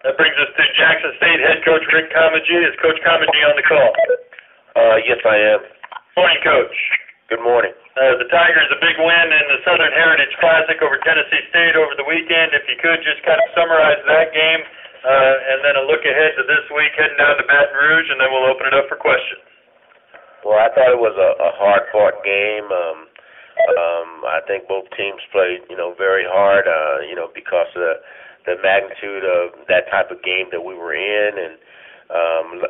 That brings us to Jackson State head coach Rick Comegy. Is Coach Comegy on the call? Yes, I am. Morning, Coach. Good morning. The Tigers, a big win in the Southern Heritage Classic over Tennessee State over the weekend. If you could just kind of summarize that game and then a look ahead to this week heading down to Baton Rouge, and then we'll open it up for questions. Well, I thought it was a hard-fought game. I think both teams played, very hard, because of the magnitude of that type of game that we were in, and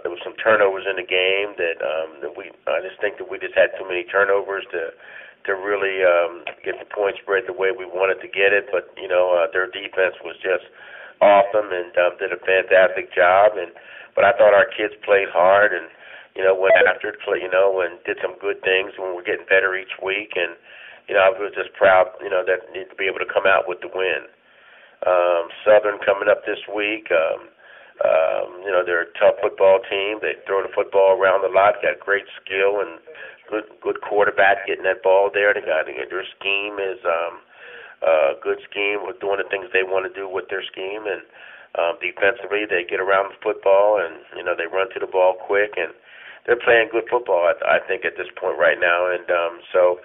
there was some turnovers in the game I just think that we just had too many turnovers to really get the point spread the way we wanted to get it. But their defense was just awesome and did a fantastic job. But I thought our kids played hard and went after it, and did some good things when we're getting better each week. And I was just proud, that to be able to come out with the win. Southern coming up this week. They're a tough football team. They throw the football around a lot. Got great skill and good quarterback getting that ball there. Their scheme is a good scheme with doing the things they want to do with their scheme. And defensively, they get around the football and they run to the ball quick, and they're playing good football. I think at this point right now. And so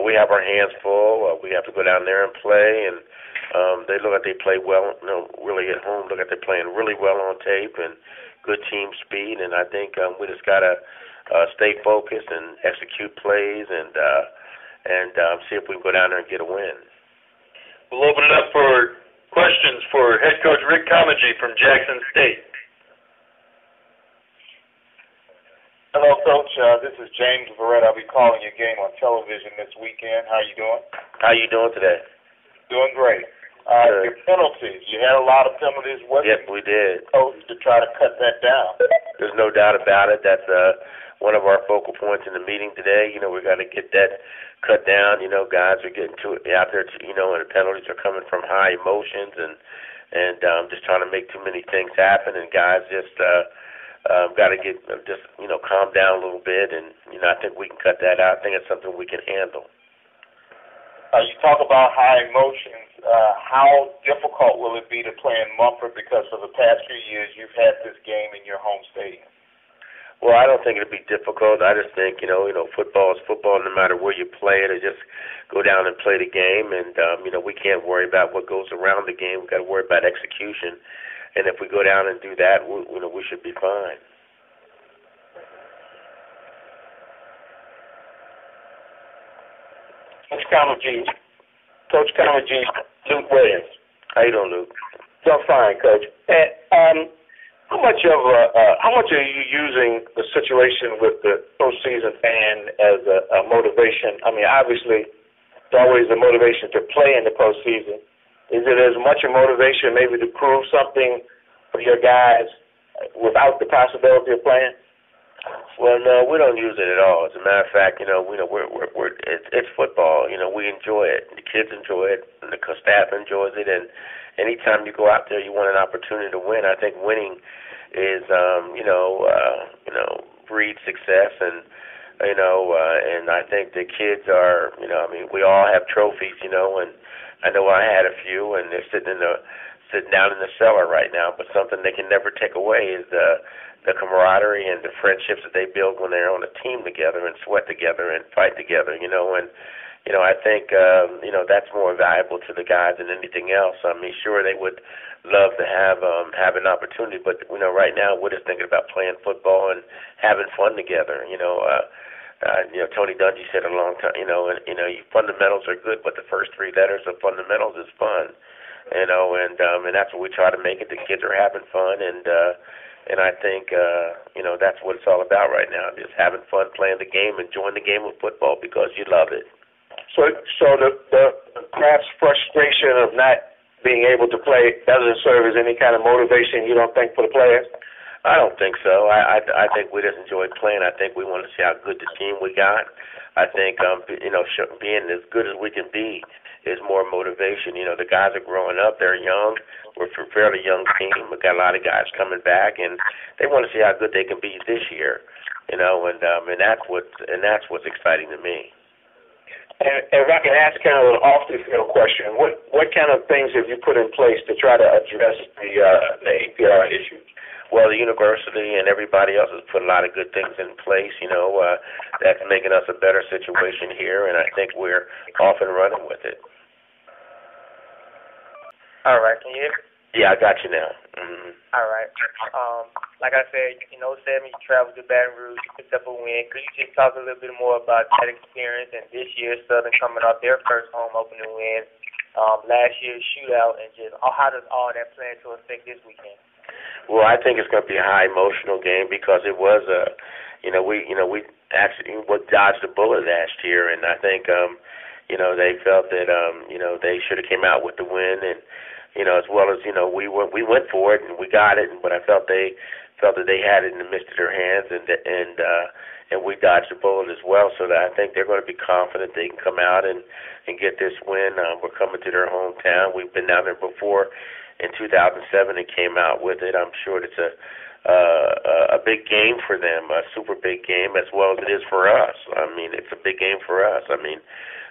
we have our hands full. We have to go down there and play and. They look like they play well, really at home. Look like they're playing really well on tape and good team speed. And I think we just got to stay focused and execute plays and see if we can go down there and get a win. We'll open it up for questions for head coach Rick Comegy from Jackson State. Hello, Coach. This is James Verrett. I'll be calling your game on television this weekend. How are you doing? How are you doing today? Doing great. Your penalties, you had a lot of penalties. Yep, we did. Coach, to try to cut that down. There's no doubt about it. That's one of our focal points in the meeting today. We got to get that cut down. Guys are getting out there, and the penalties are coming from high emotions and just trying to make too many things happen. And guys just got to get calm down a little bit. And I think we can cut that out. I think it's something we can handle. You talk about high emotions. How difficult will it be to play in Mumford because for the past few years you've had this game in your home stadium? Well, I don't think it'll be difficult. I just think, football is football no matter where you play it. Just go down and play the game. And, we can't worry about what goes around the game. We've got to worry about execution. And if we go down and do that, we should be fine. Coach Comegy, Luke Williams. How you doing, Luke? So fine, Coach. And, how much are you using the situation with the postseason fan as a motivation? I mean, obviously, it's always a motivation to play in the postseason. Is it as much a motivation maybe to prove something for your guys without the possibility of playing? Well, no, we don't use it at all. As a matter of fact, it's football. We enjoy it. The kids enjoy it, and the staff enjoys it. And anytime you go out there, you want an opportunity to win. I think winning is, breeds success, and and I think the kids are, we all have trophies, and I know I had a few, and they're sitting down in the cellar right now. But something they can never take away is the camaraderie and the friendships that they build when they're on a team together and sweat together and fight together, and I think that's more valuable to the guys than anything else. I mean, sure, they would love to have an opportunity, but right now we're just thinking about playing football and having fun together. Tony Dungy said a long time, fundamentals are good, but the first three letters of fundamentals is fun. And that's what we try to make it. The kids are having fun, and I think, that's what it's all about right now, just having fun playing the game, enjoying the game of football because you love it. So the perhaps frustration of not being able to play doesn't serve as any kind of motivation, you don't think, for the players? I don't think so. I think we just enjoy playing. I think we want to see how good the team we got. I think, being as good as we can be is more motivation. The guys are growing up. They're young. We're a fairly young team. We've got a lot of guys coming back, and they want to see how good they can be this year. And that's what's exciting to me. And if I can ask kind of an off-the-field question, what kind of things have you put in place to try to address the API issue? Well, the university and everybody else has put a lot of good things in place, that's making us a better situation here, and I think we're off and running with it. All right, can you hear me? Yeah, I got you now. Mm-hmm. All right. Like I said, in 2007, you traveled to Baton Rouge, you picked up a win. Could you just talk a little bit more about that experience and this year Southern coming off their first home opening win, last year's shootout, and just how does all that plan to affect this weekend? Well, I think it's going to be a high emotional game because it was we actually dodged a bullet last year, and I think they felt that they should have came out with the win, and as well as we went for it and we got it, but I felt that they had it in the midst of their hands, and we dodged the bullet as well. So that I think they're going to be confident they can come out and get this win. We're coming to their hometown. We've been down there before in 2007 and came out with it. I'm sure it's a big game for them, a super big game, as well as it is for us. I mean, it's a big game for us. I mean,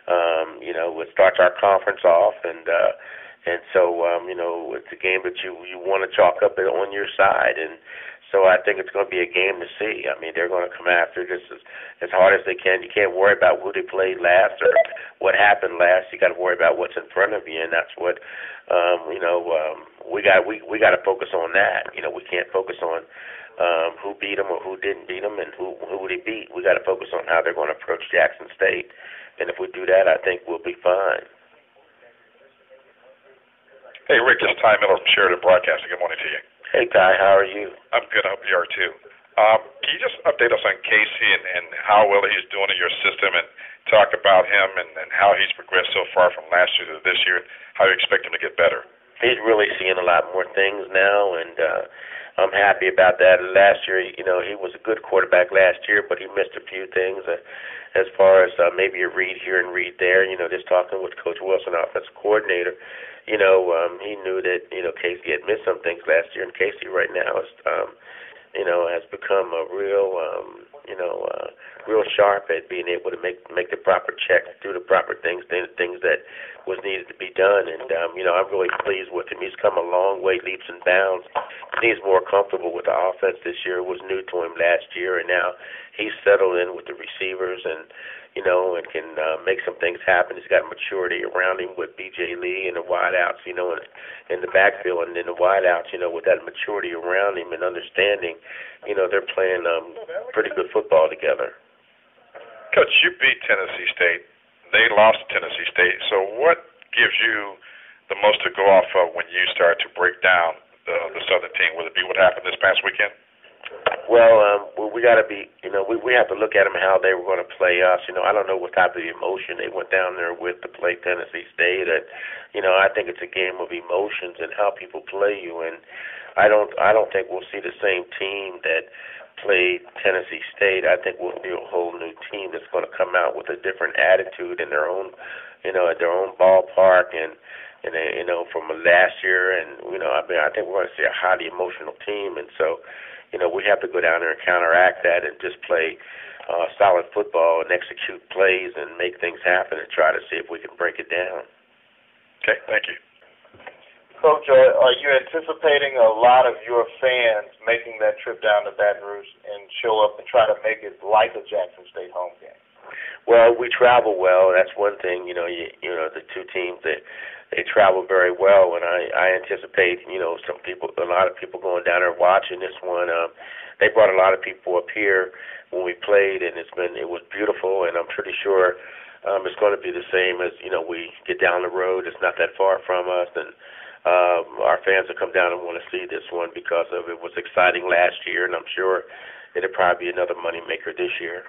it starts our conference off, and so it's a game that you want to chalk up on your side, and so I think it's going to be a game to see. I mean, they're going to come after this as hard as they can. You can't worry about who they played last or what happened last. You got to worry about what's in front of you, and that's what we got to focus on that. We can't focus on who beat them or who didn't beat them and who they beat. We got to focus on how they're going to approach Jackson State, and if we do that, I think we'll be fine. Hey, Rick, it's Ty Miller from Sheridan Broadcasting. Good morning to you. Hey, Ty, how are you? I'm good. I hope you are, too. Can you just update us on Casey and how well he's doing in your system and talk about him and how he's progressed so far from last year to this year and how you expect him to get better? He's really seeing a lot more things now, and I'm happy about that. Last year, he was a good quarterback last year, but he missed a few things as far as maybe a read here and read there. Just talking with Coach Wilson, offensive coordinator, he knew that, Casey had missed some things last year, and Casey right now is, has become a real sharp at being able to make the proper checks, do the proper things that was needed to be done. And, I'm really pleased with him. He's come a long way, leaps and bounds. He's more comfortable with the offense this year. It was new to him last year, and now he's settled in with the receivers and can make some things happen. He's got maturity around him with B.J. Lee and the wideouts, in the backfield, and then the wideouts, with that maturity around him and understanding, they're playing pretty good football together. Coach, you beat Tennessee State. They lost to Tennessee State. So what gives you the most to go off of when you start to break down the Southern team? Will it be what happened this past weekend? Well, we got to be, we have to look at them how they were going to play us. I don't know what type of emotion they went down there with to play Tennessee State. And, I think it's a game of emotions and how people play you. And I don't think we'll see the same team that played Tennessee State. I think we'll see a whole new team that's going to come out with a different attitude in their own, at their own ballpark and from last year. And, I think we're going to see a highly emotional team. And so, we have to go down there and counteract that and just play solid football and execute plays and make things happen and try to see if we can break it down. Okay, thank you. Coach, are you anticipating a lot of your fans making that trip down to Baton Rouge and show up and try to make it like a Jackson State home game? Well, we travel well. That's one thing. The two teams they travel very well, and I anticipate a lot of people going down there watching this one. They brought a lot of people up here when we played, and it was beautiful, and I'm pretty sure it's going to be the same as we get down the road. It's not that far from us, and our fans will come down and want to see this one because of it was exciting last year, and I'm sure it'll probably be another moneymaker this year.